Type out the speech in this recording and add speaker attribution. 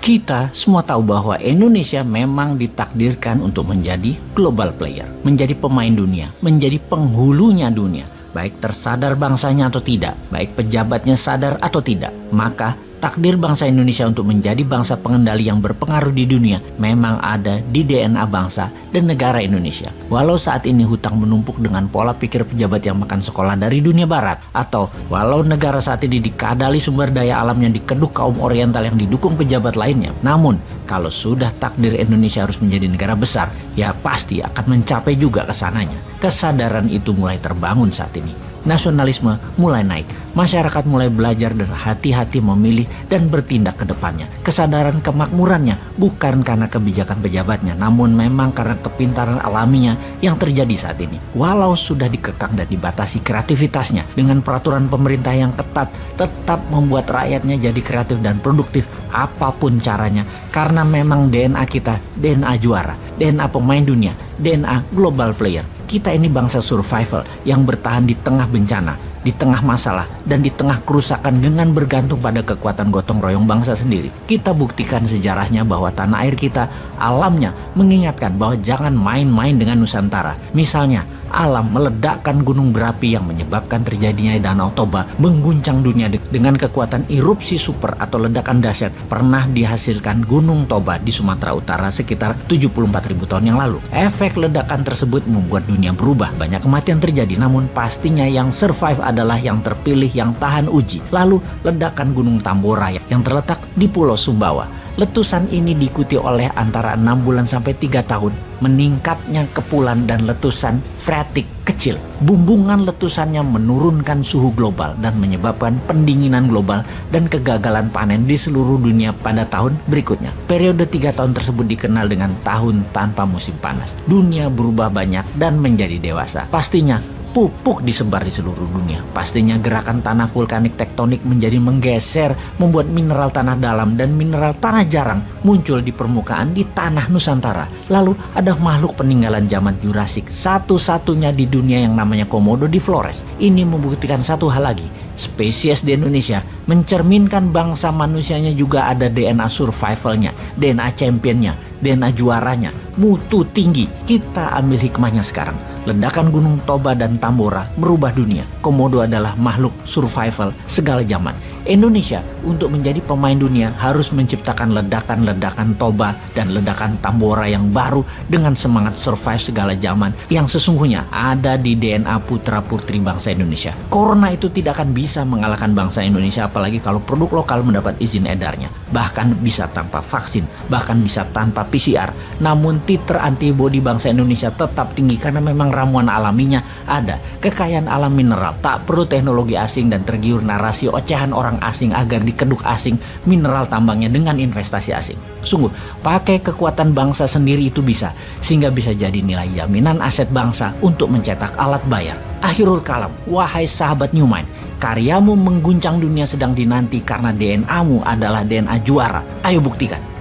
Speaker 1: Kita semua tahu bahwa Indonesia memang ditakdirkan untuk menjadi global player, menjadi pemain dunia, menjadi penghulunya dunia. Baik tersadar bangsanya atau tidak, baik pejabatnya sadar atau tidak, maka takdir bangsa Indonesia untuk menjadi bangsa pengendali yang berpengaruh di dunia memang ada di DNA bangsa dan negara Indonesia. Walau saat ini hutang menumpuk dengan pola pikir pejabat yang makan sekolah dari dunia barat, atau walau negara saat ini dikadali sumber daya alamnya dikeduk kaum oriental yang didukung pejabat lainnya, namun kalau sudah takdir Indonesia harus menjadi negara besar, ya pasti akan mencapai juga kesananya. Kesadaran itu mulai terbangun saat ini. Nasionalisme mulai naik, masyarakat mulai belajar dan hati-hati memilih dan bertindak ke depannya. Kesadaran kemakmurannya bukan karena kebijakan pejabatnya, namun memang karena kepintaran alaminya yang terjadi saat ini. Walau sudah dikekang dan dibatasi kreativitasnya dengan peraturan pemerintah yang ketat, tetap membuat rakyatnya jadi kreatif dan produktif apapun caranya, karena memang DNA kita DNA juara, DNA pemain dunia, DNA global player. Kita ini bangsa survival yang bertahan di tengah bencana, di tengah masalah, dan di tengah kerusakan dengan bergantung pada kekuatan gotong royong bangsa sendiri. Kita buktikan sejarahnya bahwa tanah air kita, alamnya mengingatkan bahwa jangan main-main dengan Nusantara. Misalnya, alam meledakkan gunung berapi yang menyebabkan terjadinya Danau Toba mengguncang dunia dengan kekuatan erupsi super atau ledakan dahsyat pernah dihasilkan Gunung Toba di Sumatera Utara sekitar 74.000 tahun yang lalu. Efek ledakan tersebut membuat dunia berubah, banyak kematian terjadi, namun pastinya yang survive adalah yang terpilih yang tahan uji. Lalu ledakan Gunung Tambora yang terletak di Pulau Sumbawa. Letusan ini diikuti oleh antara 6 bulan sampai 3 tahun meningkatnya kepulan dan letusan freatik kecil. Bumbungan letusannya menurunkan suhu global dan menyebabkan pendinginan global dan kegagalan panen di seluruh dunia pada tahun berikutnya. Periode 3 tahun tersebut dikenal dengan tahun tanpa musim panas. Dunia berubah banyak dan menjadi dewasa. Pastinya pupuk disebar di seluruh dunia. Pastinya gerakan tanah vulkanik tektonik menjadi menggeser, membuat mineral tanah dalam dan mineral tanah jarang muncul di permukaan di tanah Nusantara. Lalu ada makhluk peninggalan zaman Jurassik, satu-satunya di dunia yang namanya Komodo di Flores. Ini membuktikan satu hal lagi, spesies di Indonesia mencerminkan bangsa manusianya juga ada DNA survivalnya, DNA championnya, DNA juaranya, mutu tinggi. Kita ambil hikmahnya sekarang. Ledakan Gunung Toba dan Tambora merubah dunia. Komodo adalah makhluk survival segala zaman. Indonesia untuk menjadi pemain dunia harus menciptakan ledakan-ledakan Toba dan ledakan Tambora yang baru dengan semangat survive segala zaman yang sesungguhnya ada di DNA putra-putri bangsa Indonesia. Corona itu tidak akan bisa mengalahkan bangsa Indonesia, apalagi kalau produk lokal mendapat izin edarnya. Bahkan bisa tanpa vaksin, bahkan bisa tanpa PCR. Namun titer antibodi bangsa Indonesia tetap tinggi karena memang ramuan alaminya ada. Kekayaan alam mineral, tak perlu teknologi asing dan tergiur narasi ocehan orang asing agar dikeduk asing mineral tambangnya dengan investasi asing. Sungguh, pakai kekuatan bangsa sendiri itu bisa, sehingga bisa jadi nilai jaminan aset bangsa untuk mencetak alat bayar. Akhirul kalam, wahai sahabat New Mind, karyamu mengguncang dunia sedang dinanti karena DNA-mu adalah DNA juara. Ayo buktikan.